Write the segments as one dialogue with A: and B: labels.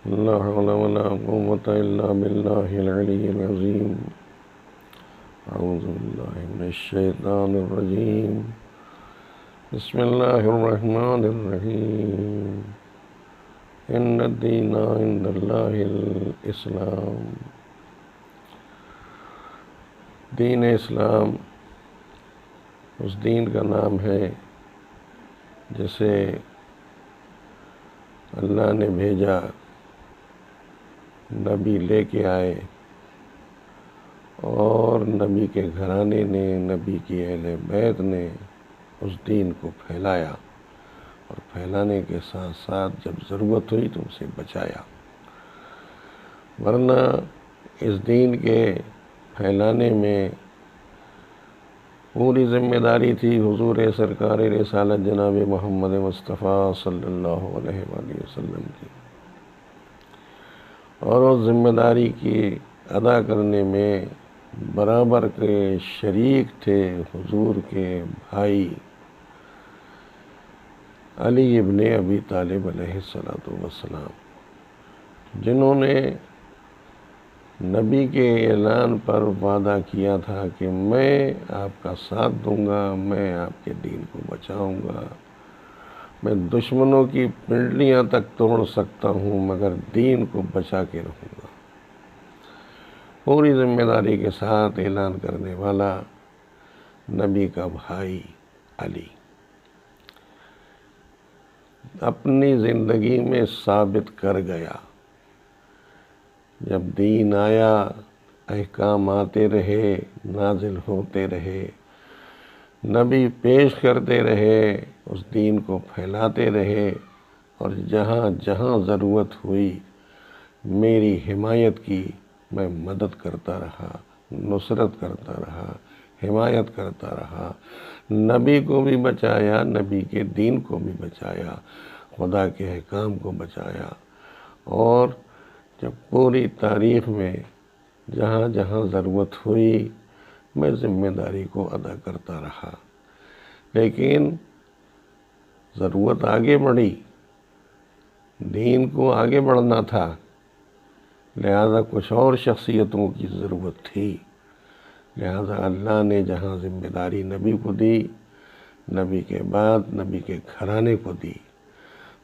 A: لا حول ولا قوة إلا بالله العلي العظيم. أعوذ بالله من الشيطان الرجيم. بسم الله الرحمن الرحيم. إن الدين عند الله الإسلام. دین اسلام اس دین کا نام ہے جسے اللہ نے بھیجا، نبی لے کے آئے اور نبی کے گھرانے نے، نبی کی اہل بیت نے اس دین کو پھیلایا، اور پھیلانے کے ساتھ ساتھ جب ضرورت ہوئی تو اسے بچایا. ورنہ اس دین کے پھیلانے میں پوری ذمہ داری تھی حضور سرکار رسالت جناب محمد مصطفیٰ صلی اللہ علیہ وآلہ وسلم کی، اور اس ذمہ داری کی ادا کرنے میں برابر کے شریک تھے حضور کے بھائی علی ابن ابی طالب علیہ السلام، جنہوں نے نبی کے اعلان پر وعدہ کیا تھا کہ میں آپ کا ساتھ دوں گا، میں آپ کے دین کو بچاؤں گا، میں دشمنوں کی پنڈلیاں تک توڑ سکتا ہوں مگر دین کو بچا کے رہوں گا. پوری ذمہ داری کے ساتھ اعلان کرنے والا نبی کا بھائی علی اپنی زندگی میں ثابت کر گیا. جب دین آیا، احکام آتے رہے، نازل ہوتے رہے، نبی پیش کرتے رہے، اس دین کو پھیلاتے رہے، اور جہاں جہاں ضرورت ہوئی میری حمایت کی، میں مدد کرتا رہا، نصرت کرتا رہا، حمایت کرتا رہا، نبی کو بھی بچایا، نبی کے دین کو بھی بچایا، خدا کے احکام کو بچایا. اور جب پوری تاریخ میں جہاں جہاں ضرورت ہوئی میں ذمہ داری کو ادا کرتا رہا. لیکن ضرورت آگے بڑھی، دین کو آگے بڑھنا تھا، لہذا کچھ اور شخصیتوں کی ضرورت تھی. لہذا اللہ نے جہاں ذمہ داری نبی کو دی، نبی کے بعد نبی کے گھرانے کو دی،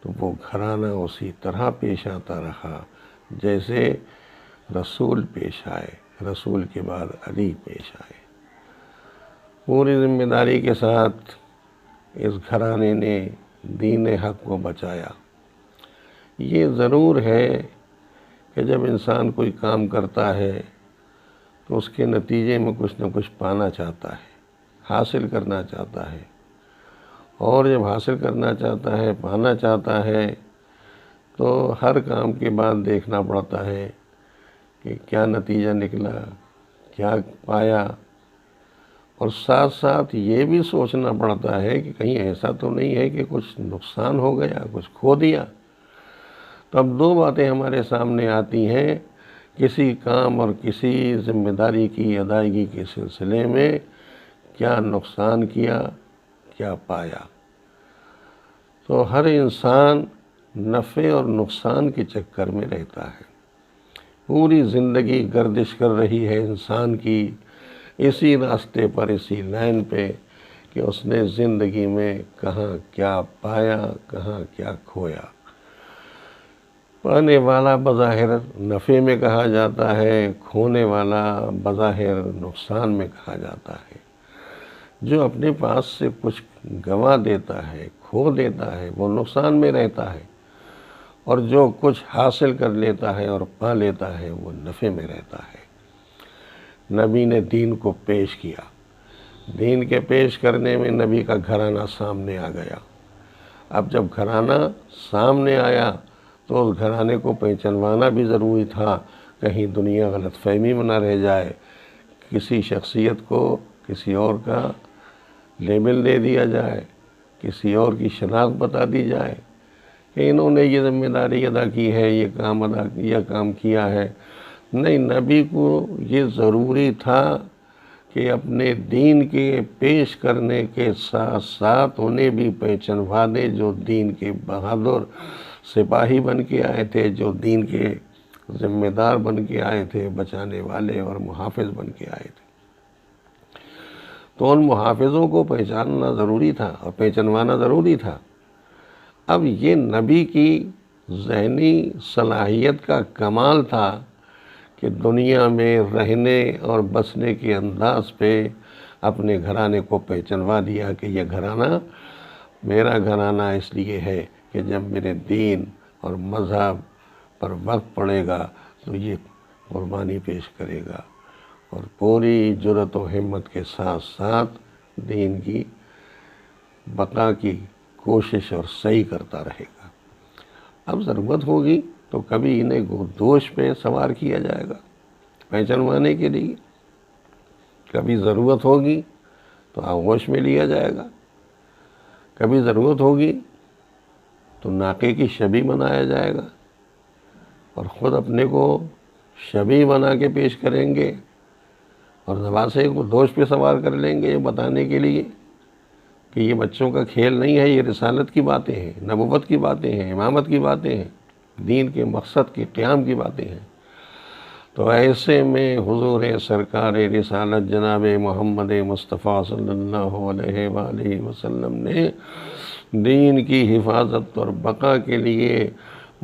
A: تو وہ گھرانہ اسی طرح پیش آتا رہا جیسے رسول پیش آئے، رسول کے بعد علی پیش آئے. پوری ذمہ داری کے ساتھ اس گھرانے نے دین حق کو بچایا. یہ ضرور ہے کہ جب انسان کوئی کام کرتا ہے تو اس کے نتیجے میں کچھ نہ کچھ پانا چاہتا ہے، حاصل کرنا چاہتا ہے، اور جب حاصل کرنا چاہتا ہے، پانا چاہتا ہے، تو ہر کام کے بعد دیکھنا پڑتا ہے کہ کیا نتیجہ نکلا، کیا پایا، اور ساتھ ساتھ یہ بھی سوچنا پڑتا ہے کہ کہیں ایسا تو نہیں ہے کہ کچھ نقصان ہو گیا، کچھ کھو دیا. تو اب دو باتیں ہمارے سامنے آتی ہیں کسی کام اور کسی ذمہ داری کی ادائیگی کے سلسلے میں، کیا نقصان کیا، کیا پایا. تو ہر انسان نفع اور نقصان کے چکر میں رہتا ہے. پوری زندگی گردش کر رہی ہے انسان کی اسی راستے پر، اسی لائن پہ کہ اس نے زندگی میں کہاں کیا پایا، کہاں کیا کھویا. پانے والا بظاہر نفع میں کہا جاتا ہے، کھونے والا بظاہر نقصان میں کہا جاتا ہے. جو اپنے پاس سے کچھ گنوا دیتا ہے، کھو دیتا ہے، وہ نقصان میں رہتا ہے، اور جو کچھ حاصل کر لیتا ہے اور پا لیتا ہے وہ نفع میں رہتا ہے. نبی نے دین کو پیش کیا. دین کے پیش کرنے میں نبی کا گھرانہ سامنے آ گیا. اب جب گھرانہ سامنے آیا تو اس گھرانے کو پہچانوانا بھی ضروری تھا، کہیں دنیا غلط فہمی میں نہ رہ جائے، کسی شخصیت کو کسی اور کا لیبل دے دیا جائے، کسی اور کی شناخت بتا دی جائے کہ انہوں نے یہ ذمہ داری ادا کی ہے، یہ کام کیا ہے. نہیں، نبی کو یہ ضروری تھا کہ اپنے دین کے پیش کرنے کے ساتھ ساتھ انہیں بھی پہچانوا دے جو دین کے بہادر سپاہی بن کے آئے تھے، جو دین کے ذمہ دار بن کے آئے تھے، بچانے والے اور محافظ بن کے آئے تھے۔ تو ان محافظوں کو پہچاننا ضروری تھا اور پہچانوانا ضروری تھا۔ اب یہ نبی کی ذہنی صلاحیت کا کمال تھا کہ دنیا میں رہنے اور بسنے کے انداز پہ اپنے گھرانے کو پہچانوا دیا کہ یہ گھرانہ میرا گھرانہ اس لیے ہے کہ جب میرے دین اور مذہب پر وقت پڑے گا تو یہ قربانی پیش کرے گا اور پوری جرأت و ہمت کے ساتھ ساتھ دین کی بقا کی کوشش اور صحیح کرتا رہے گا۔ اب ضرورت ہوگی تو کبھی انہیں گودوش پہ سوار کیا جائے گا پہچانوانے کے لیے، کبھی ضرورت ہوگی تو آغوش میں لیا جائے گا، کبھی ضرورت ہوگی تو ناقے کی شبیہ بنایا جائے گا اور خود اپنے کو شبیہ بنا کے پیش کریں گے اور نواسے کو دوش پہ سوار کر لیں گے، یہ بتانے کے لیے کہ یہ بچوں کا کھیل نہیں ہے، یہ رسالت کی باتیں ہیں، نبوت کی باتیں ہیں، امامت کی باتیں ہیں، دین کے مقصد کے قیام کی باتیں ہیں۔ تو ایسے میں حضور سرکار رسالت جناب محمد مصطفیٰ صلی اللہ علیہ وآلہ وسلم نے دین کی حفاظت اور بقا کے لیے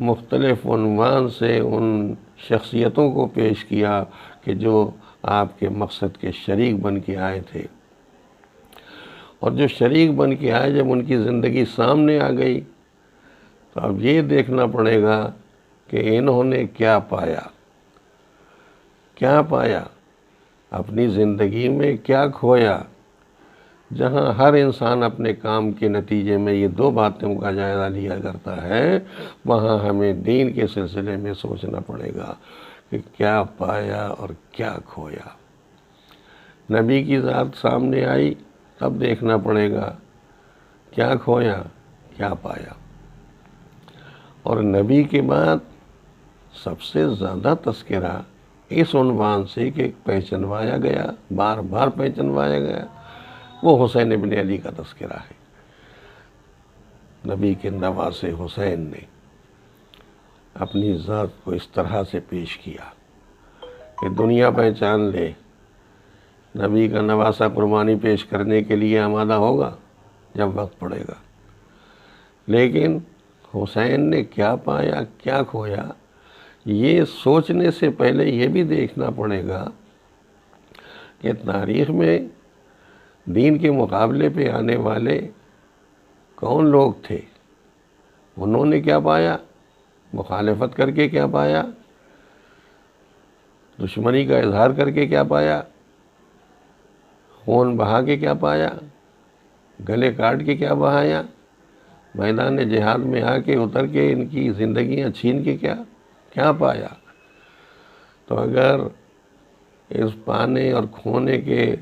A: مختلف عنوان سے ان شخصیتوں کو پیش کیا کہ جو آپ کے مقصد کے شریک بن کے آئے تھے، اور جو شریک بن کے آئے جب ان کی زندگی سامنے آ گئی تو اب یہ دیکھنا پڑے گا کہ انہوں نے کیا پایا، کیا پایا اپنی زندگی میں، کیا کھویا۔ جہاں ہر انسان اپنے کام کے نتیجے میں یہ دو باتوں کا جائزہ لیا کرتا ہے، وہاں ہمیں دین کے سلسلے میں سوچنا پڑے گا کہ کیا پایا اور کیا کھویا۔ نبی کی ذات سامنے آئی تب دیکھنا پڑے گا کیا کھویا کیا پایا۔ اور نبی کے بعد سب سے زیادہ تذکرہ اس عنوان سے کہ پہچانوایا گیا، بار بار پہچانوایا گیا، وہ حسین ابن علی کا تذکرہ ہے۔ نبی کے نواسے حسین نے اپنی ذات کو اس طرح سے پیش کیا کہ دنیا پہچان لے، نبی کا نواسہ قربانی پیش کرنے کے لیے آمادہ ہوگا جب وقت پڑے گا۔ لیکن حسین نے کیا پایا کیا کھویا، یہ سوچنے سے پہلے یہ بھی دیکھنا پڑے گا کہ تاریخ میں دین کے مقابلے پہ آنے والے کون لوگ تھے، انہوں نے کیا پایا، مخالفت کر کے کیا پایا، دشمنی کا اظہار کر کے کیا پایا، خون بہا کے کیا پایا، گلے کاٹ کے کیا بہایا، میدان جہاد میں آ کے اتر کے ان کی زندگیاں چھین کے کیا پایا۔ تو اگر اس پانے اور کھونے کے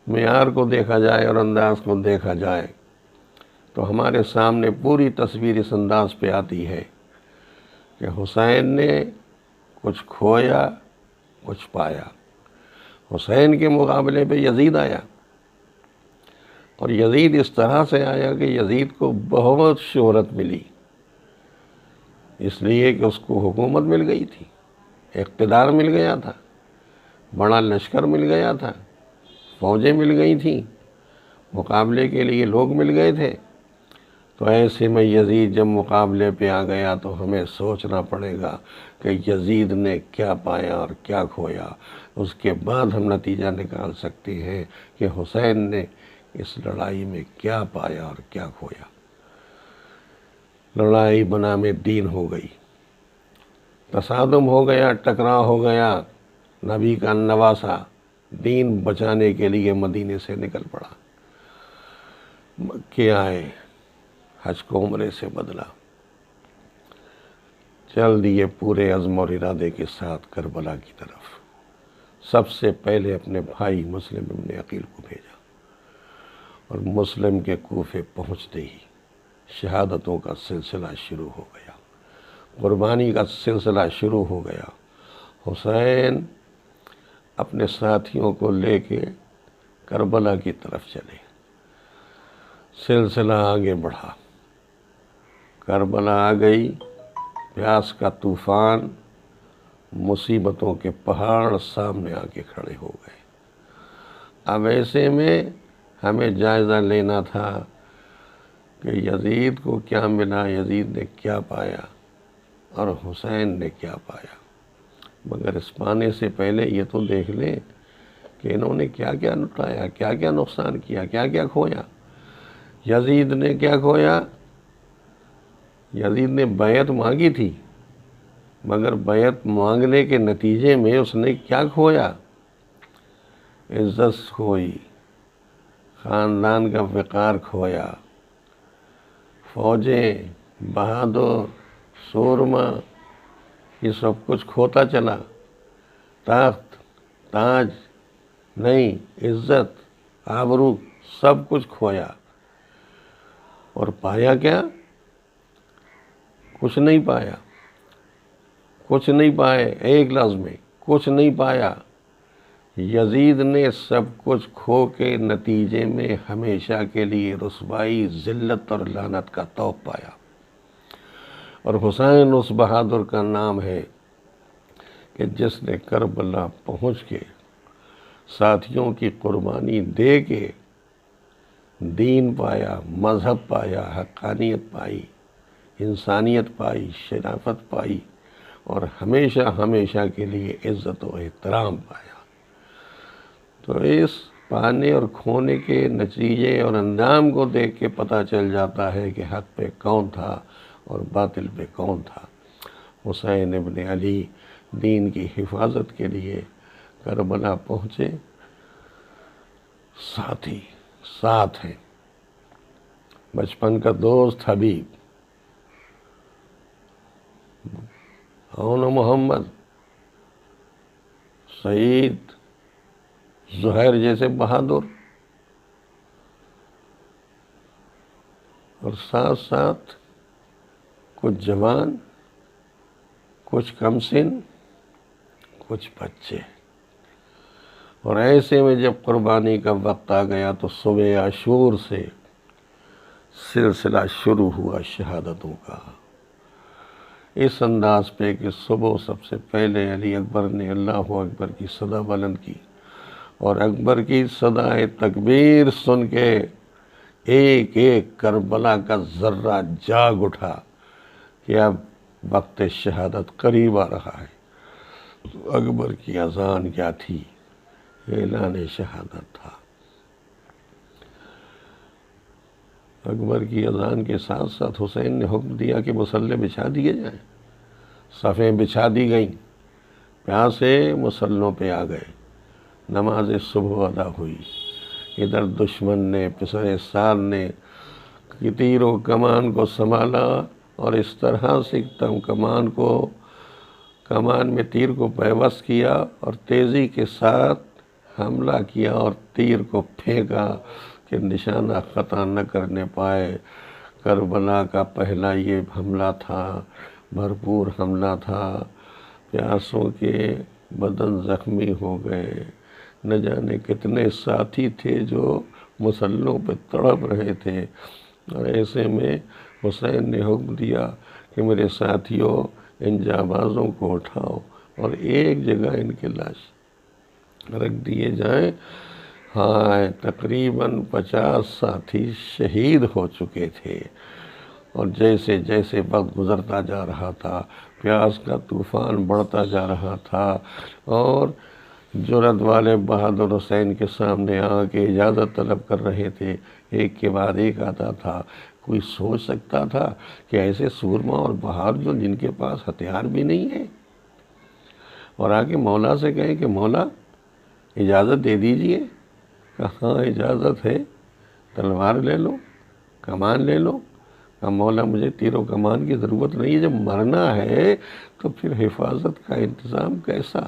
A: معیار کو دیکھا جائے اور انداز کو دیکھا جائے تو ہمارے سامنے پوری تصویر اس انداز پہ آتی ہے کہ حسین نے کچھ کھویا کچھ پایا۔ حسین کے مقابلے پہ یزید آیا اور یزید اس طرح سے آیا کہ یزید کو بہت شہرت ملی، اس لیے کہ اس کو حکومت مل گئی تھی، اقتدار مل گیا تھا، بڑا لشکر مل گیا تھا، فوجیں مل گئی تھیں، مقابلے کے لیے لوگ مل گئے تھے۔ تو ایسے میں یزید جب مقابلے پہ آ گیا تو ہمیں سوچنا پڑے گا کہ یزید نے کیا پایا اور کیا کھویا۔ اس کے بعد ہم نتیجہ نکال سکتے ہیں کہ حسین نے اس لڑائی میں کیا پایا اور کیا کھویا۔ لڑائی بنام دین ہو گئی، تصادم ہو گیا، ٹکراؤ ہو گیا، نبی کا نواسہ دین بچانے کے لیے مدینے سے نکل پڑا، مکے آئے، حج کو عمرے سے بدلا، چل دیے پورے عزم اور ارادے کے ساتھ کربلا کی طرف۔ سب سے پہلے اپنے بھائی مسلم ابن عقیل کو بھیجا اور مسلم کے کوفے پہنچتے ہی شہادتوں کا سلسلہ شروع ہو گیا، قربانی کا سلسلہ شروع ہو گیا۔ حسین اپنے ساتھیوں کو لے کے کربلا کی طرف چلے، سلسلہ آگے بڑھا، کربلا آ گئی، پیاس کا طوفان، مصیبتوں کے پہاڑ سامنے آ کے کھڑے ہو گئے۔ اب ایسے میں ہمیں جائزہ لینا تھا کہ یزید کو کیا ملا، یزید نے کیا پایا اور حسین نے کیا پایا۔ مگر اس پانے سے پہلے یہ تو دیکھ لیں کہ انہوں نے کیا کیا لٹایا، کیا کیا نقصان کیا، کیا کیا کھویا۔ یزید نے کیا کھویا؟ یزید نے بیعت مانگی تھی، مگر بیعت مانگنے کے نتیجے میں اس نے کیا کھویا؟ عزت کھوئی، خاندان کا وقار کھویا، فوجیں، بہادر، سورما، یہ سب کچھ کھوتا چلا۔ تخت، تاج نہیں، عزت، آبرو، سب کچھ کھویا۔ اور پایا کیا؟ کچھ نہیں پایا، کچھ نہیں پائے، ایک لفظ میں کچھ نہیں پایا۔ یزید نے سب کچھ کھو کے نتیجے میں ہمیشہ کے لیے رسوائی، ذلت اور لعنت کا طوق پایا۔ اور حسین اس بہادر کا نام ہے کہ جس نے کربلا پہنچ کے ساتھیوں کی قربانی دے کے دین پایا، مذہب پایا، حقانیت پائی، انسانیت پائی، شرافت پائی اور ہمیشہ ہمیشہ کے لیے عزت و احترام پایا۔ تو اس پانے اور کھونے کے نتیجے اور انجام کو دیکھ کے پتہ چل جاتا ہے کہ حق پہ کون تھا اور باطل پہ کون تھا۔ حسین ابن علی دین کی حفاظت کے لیے کربلا پہنچے، ساتھی ساتھ ہیں، بچپن کا دوست حبیب ہون محمد، سعید، زہیر جیسے بہادر، اور ساتھ ساتھ کچھ جوان، کچھ کم سن، کچھ بچے۔ اور ایسے میں جب قربانی کا وقت آ گیا تو صبح عاشور سے سلسلہ شروع ہوا شہادتوں کا، اس انداز پہ کہ صبح سب سے پہلے علی اکبر نے اللہ اکبر کی صدا بلند کی، اور اکبر کی صدائے تکبیر سن کے ایک ایک کربلا کا ذرہ جاگ اٹھا کہ اب وقت شہادت قریب آ رہا ہے۔ تو اکبر کی اذان کیا تھی؟ اعلان شہادت تھا۔ اکبر کی اذان کے ساتھ ساتھ حسین نے حکم دیا کہ مصلے بچھا دیے جائیں۔ صفیں بچھا دی گئیں، پیاسے مصلوں پہ آ گئے، نماز صبح ادا ہوئی۔ ادھر دشمن نے، پسر سال نے تیر و کمان کو سنبھالا اور اس طرح سے کمان میں تیر کو پیوست کیا اور تیزی کے ساتھ حملہ کیا اور تیر کو پھینکا کہ نشانہ خطا نہ کرنے پائے۔ کربلا کا پہلا یہ حملہ تھا، بھرپور حملہ تھا۔ پیاسوں کے بدن زخمی ہو گئے، نہ جانے کتنے ساتھی تھے جو مسلوں پہ تڑپ رہے تھے۔ اور ایسے میں حسین نے حکم دیا کہ میرے ساتھیوں، ان جانبازوں کو اٹھاؤ اور ایک جگہ ان کے لاش رکھ دیے جائیں۔ ہاں، تقریباً 50 ساتھی شہید ہو چکے تھے۔ اور جیسے جیسے وقت گزرتا جا رہا تھا، پیاس کا طوفان بڑھتا جا رہا تھا، اور جرأت والے بہادر حسین کے سامنے آ کے اجازت طلب کر رہے تھے، ایک کے بعد ایک آتا تھا۔ کوئی سوچ سکتا تھا کہ ایسے سورما اور بہادر جن کے پاس ہتھیار بھی نہیں ہے، اور آگے مولا سے کہیں کہ مولا اجازت دے دیجئے؟ کہاں اجازت ہے، تلوار لے لو، کمان لے لو۔ کہ مولا مجھے تیر و کمان کی ضرورت نہیں ہے، جب مرنا ہے تو پھر حفاظت کا انتظام کیسا؟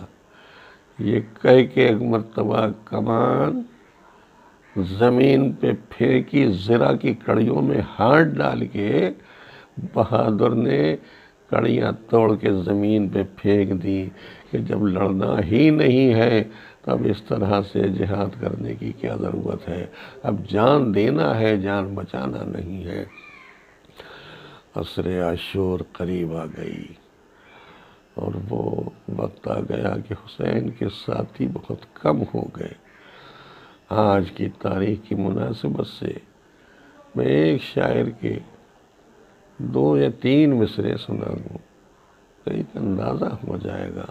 A: یہ کہہ کے ایک مرتبہ کمان زمین پہ پھینکی، زرہ کی کڑیوں میں ہاتھ ڈال کے بہادر نے کڑیاں توڑ کے زمین پہ پھینک دی کہ جب لڑنا ہی نہیں ہے تب اس طرح سے جہاد کرنے کی کیا ضرورت ہے؟ اب جان دینا ہے، جان بچانا نہیں ہے۔ عصر عاشور قریب آ گئی اور وہ وقت آ گیا کہ حسین کے ساتھی بہت کم ہو گئے۔ آج کی تاریخ کی مناسبت سے میں ایک شاعر کے 2 یا 3 مصرے سنا دوں تو ایک اندازہ ہو جائے گا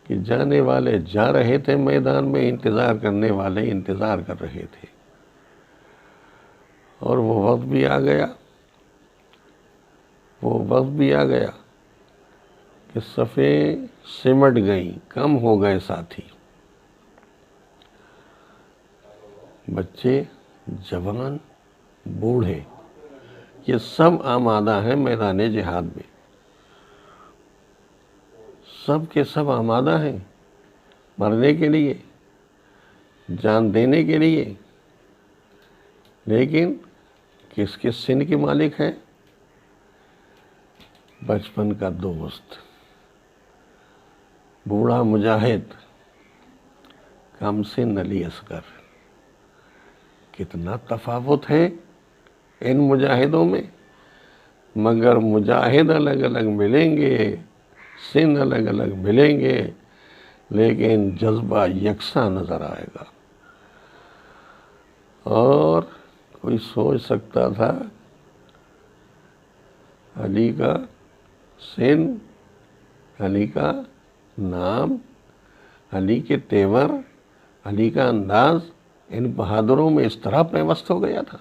A: کہ جانے والے جا رہے تھے میدان میں، انتظار کرنے والے انتظار کر رہے تھے، اور وہ وقت بھی آ گیا، کہ صفیں سمٹ گئیں، کم ہو گئے ساتھی، بچے، جوان، بوڑھے، یہ سب آمادہ ہیں میدان جہاد میں، سب کے سب آمادہ ہیں مرنے کے لیے، جان دینے کے لیے، لیکن کس کس سن کے مالک ہیں؟ بچپن کا دوست، بوڑھا مجاہد، کم سن علی اصغر۔ کتنا تفاوت ہے ان مجاہدوں میں، مگر مجاہد الگ الگ ملیں گے، سن الگ الگ ملیں گے، لیکن جذبہ یکساں نظر آئے گا۔ اور کوئی سوچ سکتا تھا علی کا سن، علی کا نام، علی کے تیور، علی کا انداز ان بہادروں میں اس طرح پیوست ہو گیا تھا،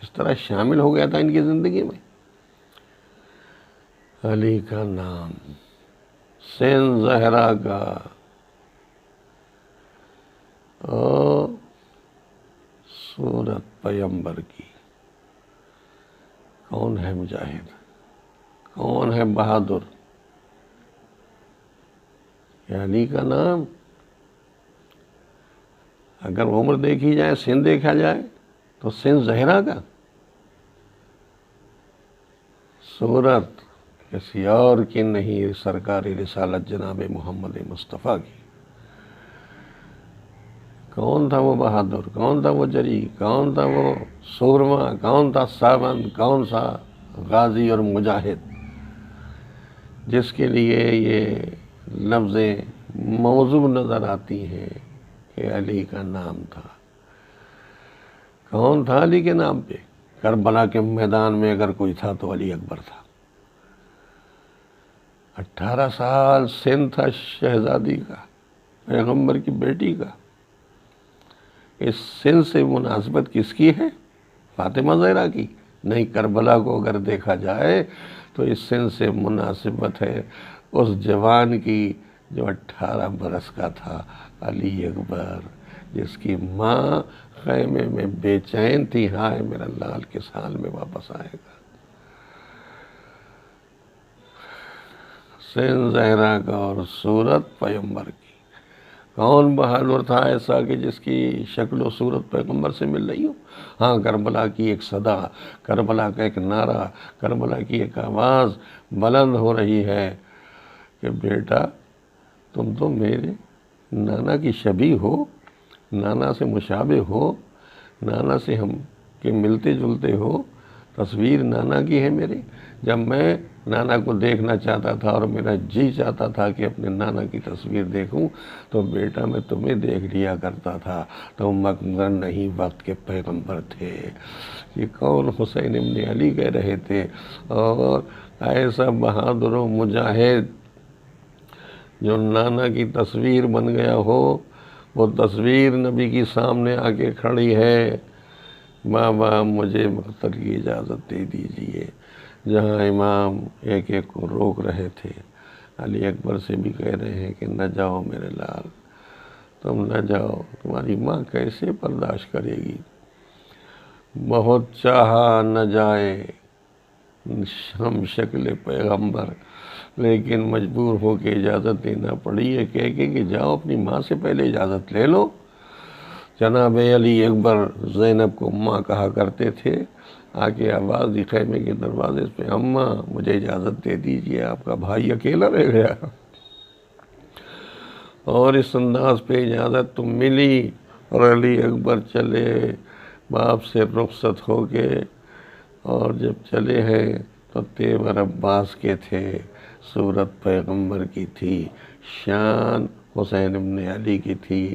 A: اس طرح شامل ہو گیا تھا ان کی زندگی میں؟ علی کا نام، سن زہرا کا، اور صورت پیغمبر کی۔ کون ہے مجاہد؟ کون ہے بہادر؟ یہ علی کا نام۔ اگر عمر دیکھی جائے، سن دیکھا جائے تو سن زہرا کا، صورت کسی اور کی نہیں، سرکار رسالت جناب محمد مصطفیٰ کی۔ کون تھا وہ بہادر؟ کون تھا وہ جری؟ کون تھا وہ سورما؟ کون تھا ساون؟ کون سا غازی اور مجاہد جس کے لیے یہ لفظیں موضوع نظر آتی ہیں کہ علی کا نام تھا؟ کون تھا علی کے نام پہ؟ کربلا کے میدان میں اگر کوئی تھا تو علی اکبر تھا۔ 18 سال سن تھا شہزادی کا، پیغمبر کی بیٹی کا۔ اس سن سے مناسبت کس کی ہے؟ فاطمہ زہرا کی؟ نہیں، کربلا کو اگر دیکھا جائے تو اس سن سے مناسبت ہے اس جوان کی جو 18 برس کا تھا، علی اکبر، جس کی ماں خیمے میں بے چین تھی، ہائے میرا لال کس حال میں واپس آئے گا۔ سن زہرا کا اور صورت پیغمبر کی۔ کون بہادر تھا ایسا کہ جس کی شکل و صورت پیغمبر سے مل رہی ہو؟ ہاں، کربلا کی ایک صدا، کربلا کا ایک نعرہ، کربلا کی ایک آواز بلند ہو رہی ہے کہ بیٹا تم تو میرے نانا کی شبیہ ہو، نانا سے مشابہ ہو، نانا سے ہم کے ملتے جلتے ہو، تصویر نانا کی ہے میری۔ جب میں نانا کو دیکھنا چاہتا تھا اور میرا جی چاہتا تھا کہ اپنے نانا کی تصویر دیکھوں تو بیٹا میں تمہیں دیکھ لیا کرتا تھا، تم مگر نہیں وقت کے پیغمبر تھے۔ یہ کون حسین ابن علی کہہ رہے تھے، اور ایسا بہادر و مجاہد جو نانا کی تصویر بن گیا ہو، وہ تصویر نبی کی سامنے آ کے کھڑی ہے۔ بابا مجھے مقتل کی اجازت دے دیجئے۔ جہاں امام ایک ایک کو روک رہے تھے، علی اکبر سے بھی کہہ رہے ہیں کہ نہ جاؤ میرے لال، تم نہ جاؤ، تمہاری ماں کیسے برداشت کرے گی؟ بہت چاہا نہ جائے ہم شکل پیغمبر، لیکن مجبور ہو کے اجازت دینا پڑی ہے، کہہ کے کہ جاؤ اپنی ماں سے پہلے اجازت لے لو۔ جناب علی اکبر زینب کو ماں کہا کرتے تھے، آ کے آواز دی خیمے کے دروازے پہ، اماں مجھے اجازت دے دیجئے، آپ کا بھائی اکیلا رہ گیا۔ اور اس انداز پہ اجازت تو ملی اور علی اکبر چلے باپ سے رخصت ہو کے، اور جب چلے ہیں تو تیور عباس کے تھے، صورت پیغمبر کی تھی، شان حسین ابن علی کی تھی۔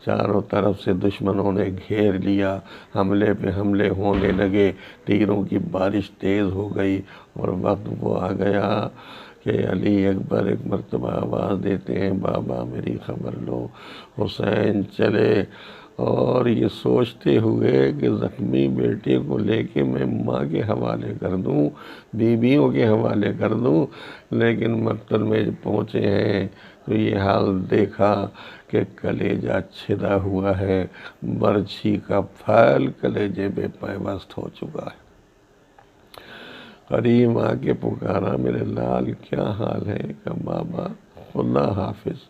A: چاروں طرف سے دشمنوں نے گھیر لیا، حملے پہ حملے ہونے لگے، تیروں کی بارش تیز ہو گئی، اور وقت وہ آ گیا کہ علی اکبر ایک مرتبہ آواز دیتے ہیں، بابا میری خبر لو۔ حسین چلے اور یہ سوچتے ہوئے کہ زخمی بیٹے کو لے کے میں ماں کے حوالے کر دوں، بیویوں کے حوالے کر دوں، لیکن مقتل میں جب پہنچے ہیں تو یہ حال دیکھا کہ کلیجہ چھدا ہوا ہے، برچھی کا پھیل کلیجے پہ پیوست ہو چکا ہے۔ قریب آ کے پکارا، میرے لال کیا حال ہے؟ کہ بابا خدا حافظ،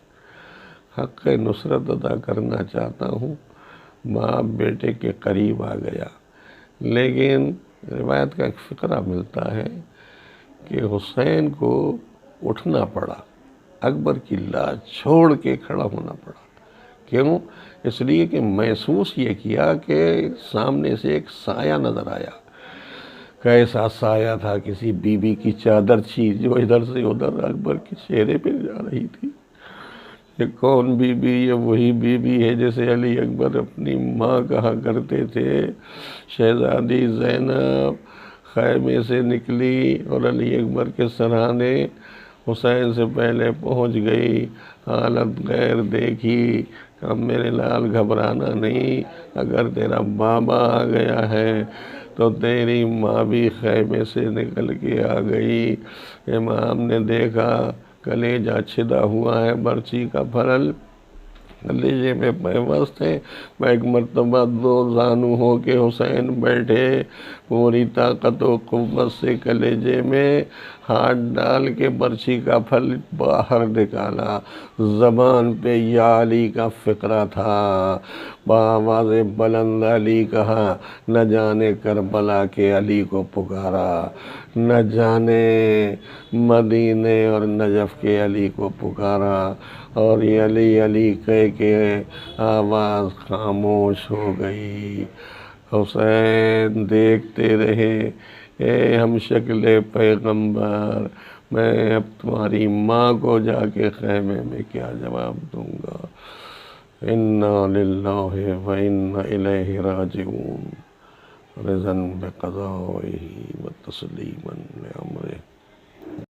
A: حق نصرت ادا کرنا چاہتا ہوں۔ باپ بیٹے کے قریب آ گیا، لیکن روایت کا ایک فقرہ ملتا ہے کہ حسین کو اٹھنا پڑا، اکبر کی لاش چھوڑ کے کھڑا ہونا پڑا۔ کیوں؟ اس لیے کہ محسوس یہ کیا کہ سامنے سے ایک سایہ نظر آیا۔ کیسا سایہ تھا؟ کسی بی بی کی چادر تھی جو ادھر سے ادھر اکبر کے چہرے پہ جا رہی تھی۔ یہ کون بی بی؟ یہ وہی بی بی ہے جیسے علی اکبر اپنی ماں کہا کرتے تھے۔ شہزادی زینب خیمے سے نکلی اور علی اکبر کے سرانے حسین سے پہلے پہنچ گئی، حالت غیر دیکھی کہ میرے لال گھبرانا نہیں، اگر تیرا بابا آ گیا ہے تو تیری ماں بھی خیمے سے نکل کے آ گئی۔ امام نے دیکھا کلیجہ چھدا ہوا ہے، برچی کا پھرل کلیجے میں پیوست ہے۔ میں ایک مرتبہ دو زانو ہو کے حسین بیٹھے، پوری طاقت و قوت سے کلیجے میں ہاتھ ڈال کے برچی کا پھل باہر نکالا۔ زبان پہ یا علی کا فقرہ تھا، بآواز بلند علی کہا، نہ جانے کربلا کے علی کو پکارا، نہ جانے مدینے اور نجف کے علی کو پکارا، اور یہ علی علی کہہ کے آواز خاموش ہو گئی۔ حسین دیکھتے رہے، اے ہم شکل پیغمبر، میں اب تمہاری ماں کو جا کے خیمے میں کیا جواب دوں گا؟ انا للہ و انا الیہ راجعون، رضا بقضائہ و تسلیما لامرہ۔